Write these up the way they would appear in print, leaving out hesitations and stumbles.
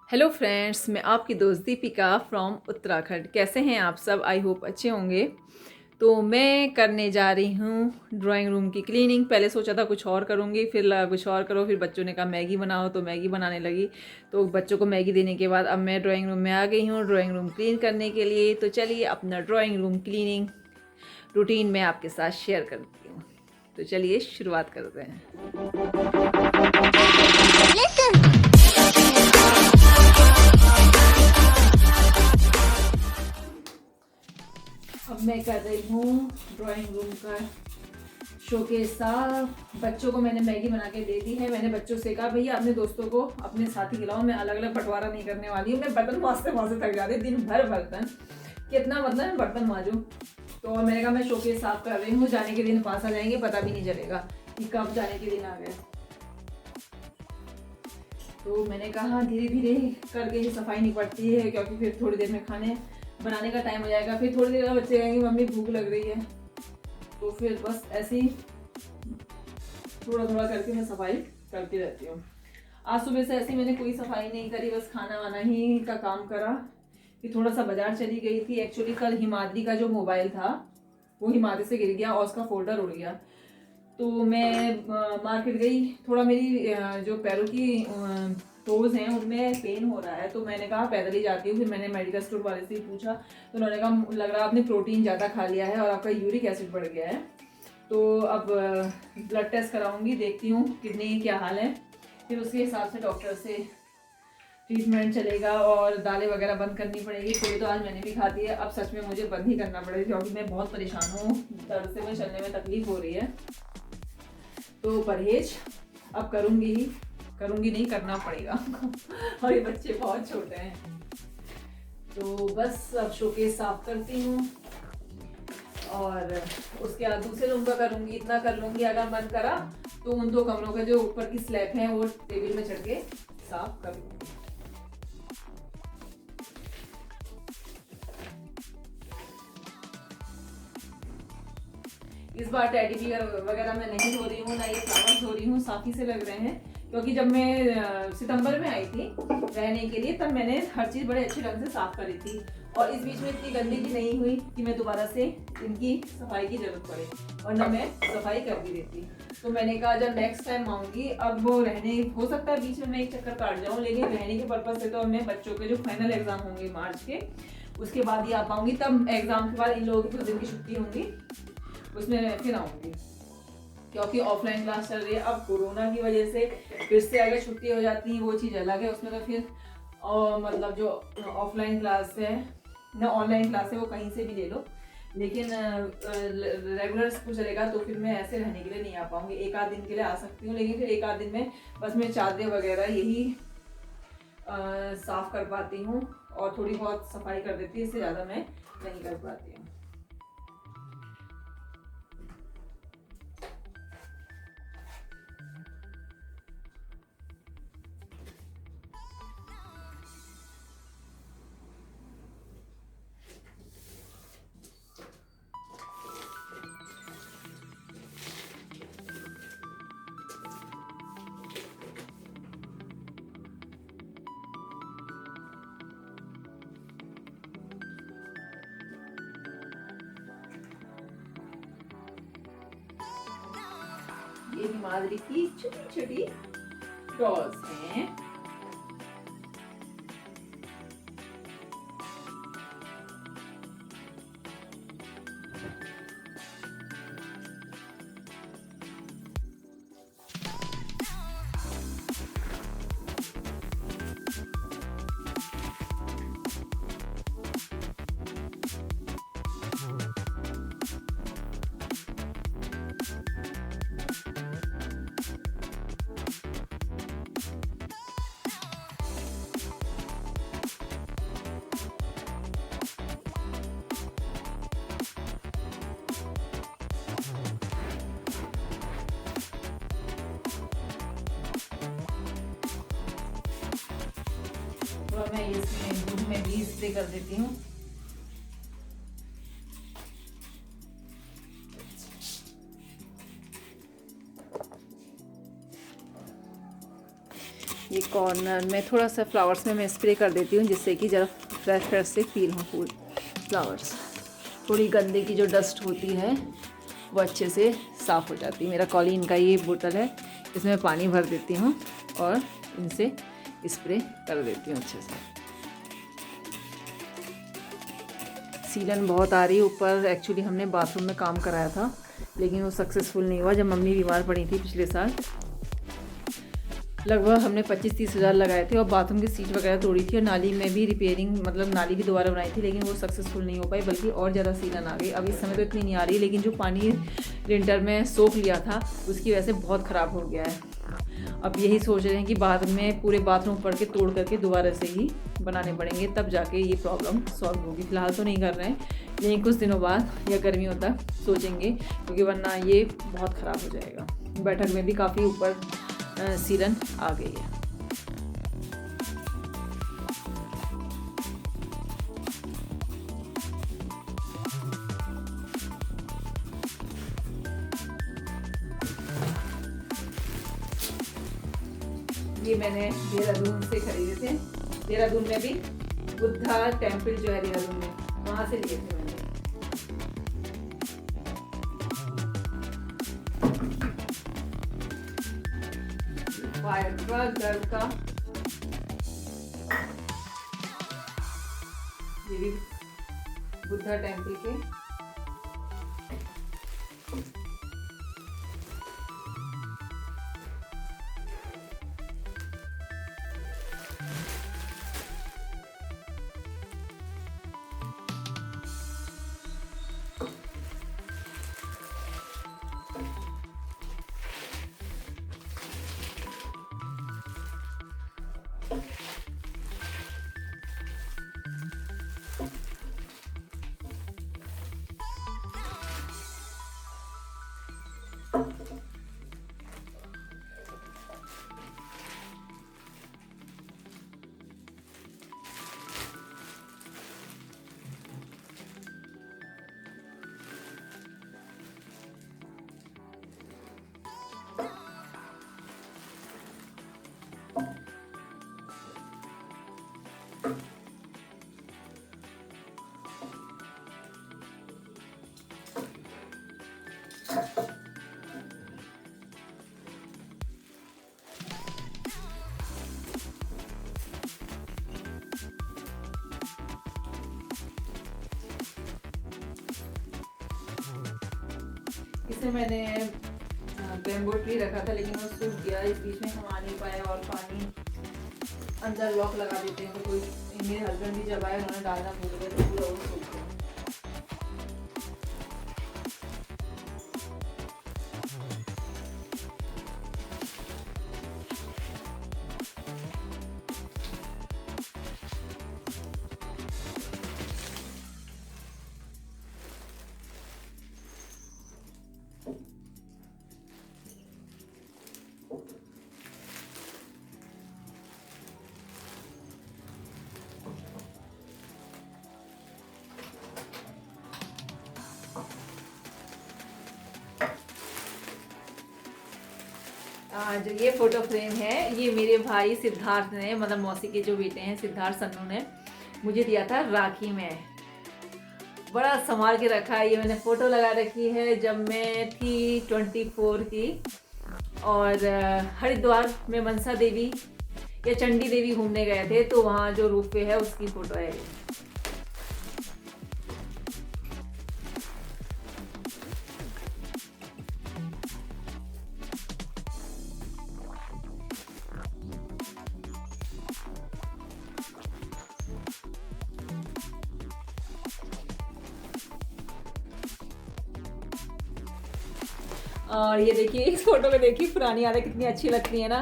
Hello friends, मैं आपकी दोस्त दीपिका फ्रॉम उत्तराखंड। कैसे हैं आप सब? आई होप अच्छे होंगे। तो मैं करने जा रही हूँ ड्राइंग रूम की क्लीनिंग। पहले सोचा था कुछ और करूँगी, फिर लगा कुछ और करो। फिर बच्चों ने कहा मैगी बनाओ, तो मैगी बनाने लगी। तो बच्चों को मैगी देने के बाद अब मैं ड्राइंग रूम में आ गई हूँ ड्राइंग रूम क्लीन करने के लिए। तो चलिए अपना ड्राइंग रूम क्लीनिंग रूटीन मैं आपके साथ शेयर करती हूँ। तो चलिए शुरुआत करते हैं। अब मैं कर रही हूँ ड्राइंग रूम का शोकेस साफ। बच्चों को मैंने मैगी बना के दे दी है। मैंने बच्चों से कहा भैया अपने दोस्तों को अपने साथ ही खिलाओ, मैं अलग अलग बंटवारा नहीं करने वाली हूँ। मैं बर्तन मांजते थक जाती, दिन भर बर्तन कितना, मतलब मैं बर्तन मांजूं। तो मैंने कहा मैं शोकेस साफ कर रही हूँ, जाने के दिन पास आ जाएंगे, पता भी नहीं चलेगा कि कब जाने के दिन आ गए। तो मैंने कहा धीरे धीरे करके ही सफाई निपटती है, क्योंकि फिर थोड़ी देर में खाने बनाने का टाइम हो जाएगा। फिर थोड़ी देर में बच्चे कहेंगे मम्मी भूख लग रही है। तो फिर बस ऐसे ही थोड़ा थोड़ा करके मैं सफाई करती रहती हूँ। आज सुबह से ऐसे मैंने कोई सफाई नहीं करी, बस खाना वाना ही का काम करा। फिर थोड़ा सा बाजार चली गई थी। एक्चुअली कल हिमाद्री का जो मोबाइल था वो हिमाद्री से गिर गया और उसका फोल्डर उड़ गया। तो मैं मार्केट गई। थोड़ा मेरी जो पैरों की टोज हैं उनमें पेन हो रहा है, तो मैंने कहा पैदल ही जाती हूँ। फिर मैंने मेडिकल स्टोर वाले से ही पूछा, तो उन्होंने कहा लग रहा है आपने प्रोटीन ज़्यादा खा लिया है और आपका यूरिक एसिड बढ़ गया है। तो अब ब्लड टेस्ट कराऊंगी, देखती हूँ किडनी क्या हाल है। फिर उसके हिसाब से डॉक्टर से ट्रीटमेंट चलेगा और दालें वगैरह बंद करनी पड़ेगी। कोई तो आज मैंने भी खाती है, अब सच में मुझे बंद ही करना पड़ेगा, क्योंकि मैं बहुत परेशान हूँ। दर्द से मुझे चलने में तकलीफ हो रही है। तो परहेज अब करूँगी नहीं, करना पड़ेगा और ये बच्चे बहुत छोटे हैं। तो बस अब शोकेस साफ करती हूँ और उसके बाद दूसरे रूम का करूँगी। इतना कर लूँगी, अगर मन करा तो उन दो कमरों का जो ऊपर की स्लैब है वो टेबल में चढ़ के साफ कर लूँगी। इस बार टेडी बियर वगैरह मैं नहीं धो रही हूँ, ना ये फ्लावर्स धो रही हूँ, साफी से लग रहे हैं। क्योंकि जब मैं सितंबर में आई थी रहने के लिए, तब मैंने हर चीज़ बड़े अच्छे ढंग से साफ करी थी और इस बीच में इतनी गंदगी नहीं हुई कि मैं दोबारा से इनकी सफाई की जरूरत पड़े, और ना मैं सफाई कर भी देती। तो मैंने कहा जब नेक्स्ट टाइम आऊँगी, अब वो रहने हो सकता है बीच में मैं एक चक्कर काट जाऊँ, लेकिन रहने के पर्पज़ से तो मैं बच्चों के जो फाइनल एग्जाम होंगे मार्च के, उसके बाद ही आ पाऊँगी। तब एग्जाम के बाद इन लोगों की कुछ दिन की छुट्टी होंगी, उसमें फिर आऊँगी। क्योंकि ऑफलाइन क्लास चल रही है, अब कोरोना की वजह से फिर से अगर छुट्टी हो जाती है वो चीज़ अलग है। उसमें तो फिर मतलब जो ऑफलाइन क्लास है ना ऑनलाइन क्लास है वो कहीं से भी ले लो, लेकिन रेगुलर स्कूल चलेगा तो फिर मैं ऐसे रहने के लिए नहीं आ पाऊँगी। एक आध दिन के लिए आ सकती हूँ, लेकिन फिर एक आध दिन में बस मैं चादरें वगैरह यही साफ़ कर पाती हूँ और थोड़ी बहुत सफाई कर देती हूँ, इससे ज़्यादा मैं नहीं कर पाती हूँ। ये हिमाद्री की छोटी छोटी डॉल्स हैं। और मैं इसमें दूध में भी स्प्रे कर देती हूँ। ये कॉर्नर में थोड़ा सा फ्लावर्स में मैं स्प्रे कर देती हूँ, जिससे कि ज़रा फ्रेश फ्रेश से फील हो फूल फ्लावर्स। थोड़ी गंदे की जो डस्ट होती है वो अच्छे से साफ़ हो जाती है। मेरा कॉलिन का ये बोतल है, इसमें पानी भर देती हूँ और इनसे स्प्रे कर देती हूँ अच्छे से। सीलन बहुत आ रही है ऊपर। एक्चुअली हमने बाथरूम में काम कराया था, लेकिन वो सक्सेसफुल नहीं हुआ। जब मम्मी बीमार पड़ी थी पिछले साल, लगभग हमने 25-30 हज़ार लगाए थे और बाथरूम की सीट वगैरह तोड़ी थी और नाली में भी रिपेयरिंग, मतलब नाली भी दोबारा बनाई थी, लेकिन वो सक्सेसफुल नहीं हो पाई, बल्कि और ज़्यादा सीलन आ गई। अब इस समय तो इतनी नहीं आ रही, लेकिन जो पानी विंटर में सोख लिया था उसकी वजह से बहुत ख़राब हो गया है। अब यही सोच रहे हैं कि बाद में पूरे बाथरूम पड़ के तोड़ करके दोबारा से ही बनाने पड़ेंगे, तब जाके ये प्रॉब्लम सॉल्व होगी। फ़िलहाल तो नहीं कर रहे हैं, लेकिन कुछ दिनों बाद या गर्मियों तक सोचेंगे, क्योंकि वरना ये बहुत ख़राब हो जाएगा। बैठक में भी काफ़ी ऊपर सीलन आ गई है। ये मैंने देहरादून से खरीदे थे। देहरादून में भी बुद्धा टेम्पल जो है देहरादून में, वहाँ से लिए थे मैंने। फायर गर्ल का ये भी बुद्धा टेम्पल के। इसे मैंने बैम्बू ट्री रखा था, लेकिन वो सूख गया। इस बीच में हम आ नहीं पाए और पानी अंदर लॉक लगा देते हैं, तो कोई मेरे हस्बैंड भी जब आए उन्होंने डालना भूल गए, तो पूरा वो सूख गया। जो ये फोटो फ्रेम है, ये मेरे भाई सिद्धार्थ ने, मतलब मौसी के जो बेटे हैं सिद्धार्थ सन्नू ने मुझे दिया था राखी में। बड़ा संभाल के रखा है। ये मैंने फ़ोटो लगा रखी है जब मैं थी 24 की, और हरिद्वार में मनसा देवी या चंडी देवी घूमने गए थे, तो वहाँ जो रूप पे है उसकी फ़ोटो है ये। और ये देखिए, इस फोटो में देखिए पुरानी यादें कितनी अच्छी लगती है ना।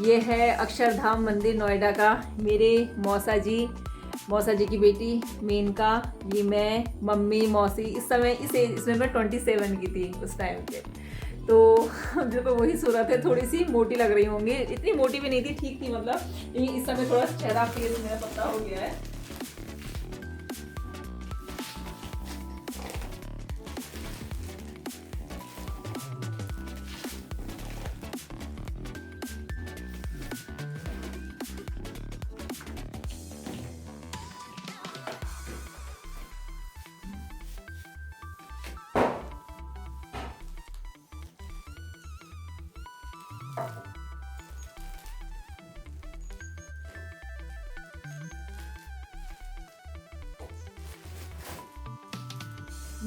ये है अक्षरधाम मंदिर नोएडा का। मेरे मौसा जी की बेटी मेनका, ये मैं, मम्मी, मौसी। इस समय इसमें मैं 27 की थी उस टाइम पे। तो हम जो वही सूरत है, थोड़ी सी मोटी लग रही होंगी, इतनी मोटी भी नहीं थी, ठीक थी मतलब। लेकिन इस समय थोड़ा चेहरा फेस मेरा पतला हो गया है।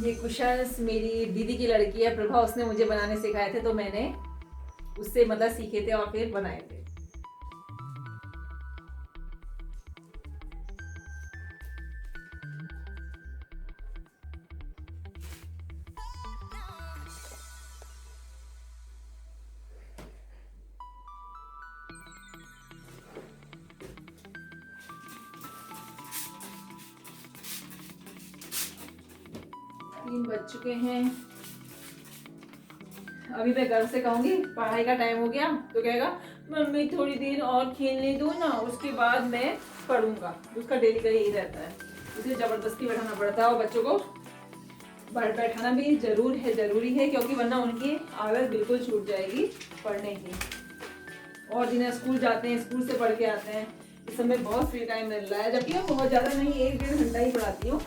ये कुशन्स मेरी दीदी की लड़की है प्रभा, उसने मुझे बनाने सिखाए थे, तो मैंने उससे मतलब सीखे थे और फिर बनाए थे। तीन बज चुके हैं। अभी मैं घर से कहूँगी पढ़ाई का टाइम हो गया तो कहेगा मम्मी थोड़ी देर और खेलने दो ना, उसके बाद मैं पढ़ूंगा। उसका डेली का यही रहता है, उसे जबरदस्ती बैठाना पड़ता है। और बच्चों को बैठाना भी जरूरी है क्योंकि वरना उनकी आदत बिल्कुल छूट जाएगी पढ़ने की। और जिन्हें स्कूल जाते हैं, स्कूल से पढ़ के आते हैं, इस समय बहुत फ्री टाइम मिल रहा है, जबकि मैं बहुत ज़्यादा नहीं 1-1.5 घंटा ही पढ़ाती हूँ।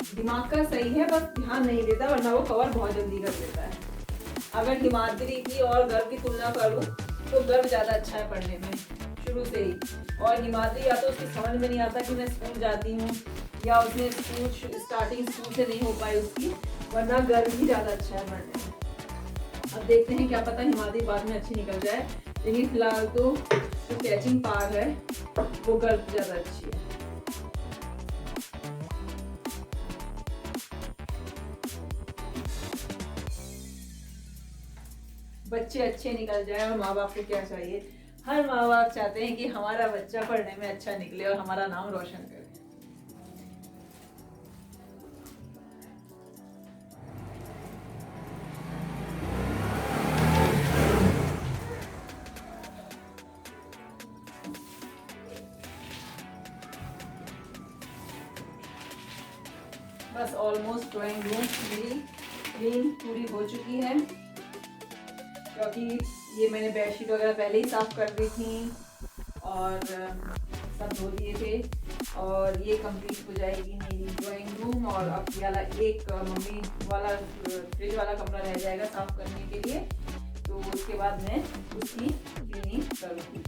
दिमाग का सही है, बस ध्यान नहीं देता, वरना वो कवर बहुत जल्दी कर देता है। अगर हिमाद्री की और गर्व की तुलना करूँ तो गर्व ज़्यादा अच्छा है पढ़ने में शुरू से ही। और हिमाद्री या तो उसकी समझ में नहीं आता कि मैं स्कूल जाती हूँ, या उसने स्टार्टिंग स्कूल से नहीं हो पाई उसकी, वरना गर्व ही ज़्यादा अच्छा है पढ़ने में। अब देखते हैं, क्या पता हिमाद्री बाद में अच्छी निकल जाए, लेकिन फिलहाल तो जो कैचिंग पावर है वो गर्व ज़्यादा अच्छी है। बच्चे अच्छे निकल जाए और माँ बाप को क्या चाहिए, हर माँ बाप चाहते हैं कि हमारा बच्चा पढ़ने में अच्छा निकले और हमारा नाम रोशन करे। बस ऑलमोस्ट ड्राइंग रूम मेरी क्लीन पूरी हो चुकी है, क्योंकि ये मैंने बेडशीट वगैरह पहले ही साफ़ कर दी थी और सब धो दिए थे। और ये कंप्लीट हो जाएगी मेरी ड्राइंग रूम। और अब वाला एक मम्मी वाला फ्रिज वाला कमरा रह जाएगा साफ़ करने के लिए, तो उसके बाद मैं उसकी क्लीनिंग करूँगी।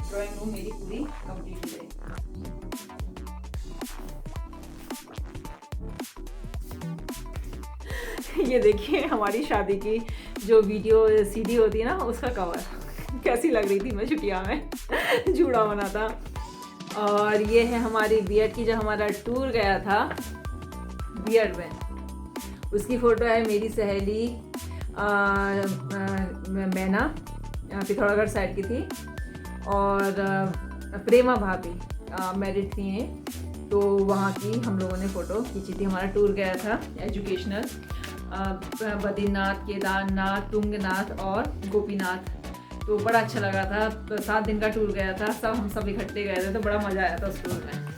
ड्राइंग रूम मेरी पूरी कंप्लीट हो जाएगी। ये देखिए हमारी शादी की जो वीडियो सीडी होती है ना, उसका कवर कैसी लग रही थी मैं छुट्टियाँ में जूड़ा बना था। और ये है हमारी बीएड की, जो हमारा टूर गया था बीएड में, उसकी फ़ोटो है। मेरी सहेली मैना पिथौरागढ़ साइड की थी, और प्रेमा भाभी मैरिड थी हैं, तो वहाँ की हम लोगों ने फ़ोटो खींची थी। हमारा टूर गया था एजुकेशनल, बद्रीनाथ, केदारनाथ, तुंगनाथ और गोपीनाथ, तो बड़ा अच्छा लगा था। तो 7 दिन का टूर गया था, हम सब इकट्ठे गए थे, तो बड़ा मज़ा आया था उस टूर में।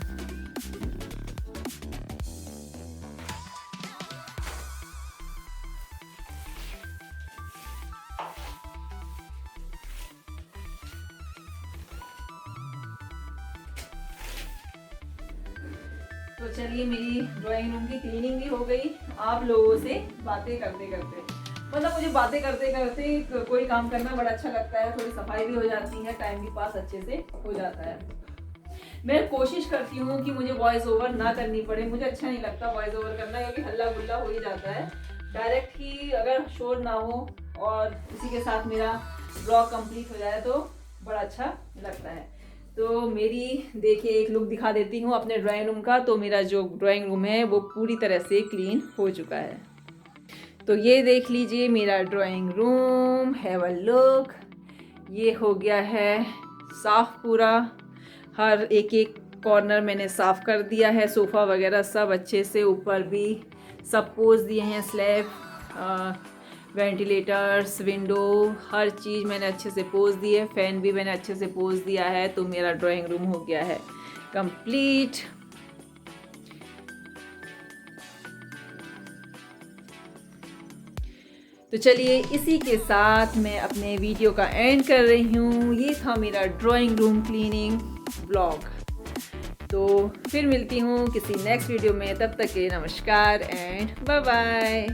तो चलिए, मेरी ड्राइंग रूम की क्लीनिंग भी हो गई आप लोगों से बातें करते करते। मतलब मुझे बातें करते करते कोई काम करना बड़ा अच्छा लगता है, थोड़ी सफाई भी हो जाती है, टाइम भी पास अच्छे से हो जाता है। मैं कोशिश करती हूँ कि मुझे वॉइस ओवर ना करनी पड़े, मुझे अच्छा नहीं लगता वॉइस ओवर करना, क्योंकि हल्ला गुल्ला हो ही जाता है। डायरेक्ट ही अगर शोर ना हो और इसी के साथ मेरा ब्लॉग कंप्लीट हो जाए तो बड़ा अच्छा लगता है। तो मेरी देखिए एक लुक दिखा देती हूँ अपने ड्राइंग रूम का। तो मेरा जो ड्राइंग रूम है वो पूरी तरह से क्लीन हो चुका है। तो ये देख लीजिए मेरा drawing room, have a look. ये हो गया है साफ़ पूरा, हर एक एक कॉर्नर मैंने साफ़ कर दिया है, सोफ़ा वगैरह सब अच्छे से, ऊपर भी सब पोज दिए हैं, स्लैब, वेंटिलेटर्स, विंडो, हर चीज़ मैंने अच्छे से पोज दी है, फ़ैन भी मैंने अच्छे से पोज दिया है। तो मेरा ड्राइंग रूम हो गया है कंप्लीट। तो चलिए इसी के साथ मैं अपने वीडियो का एंड कर रही हूँ। ये था मेरा ड्राइंग रूम क्लीनिंग व्लॉग। तो फिर मिलती हूँ किसी नेक्स्ट वीडियो में, तब तक के नमस्कार एंड बाय बाय।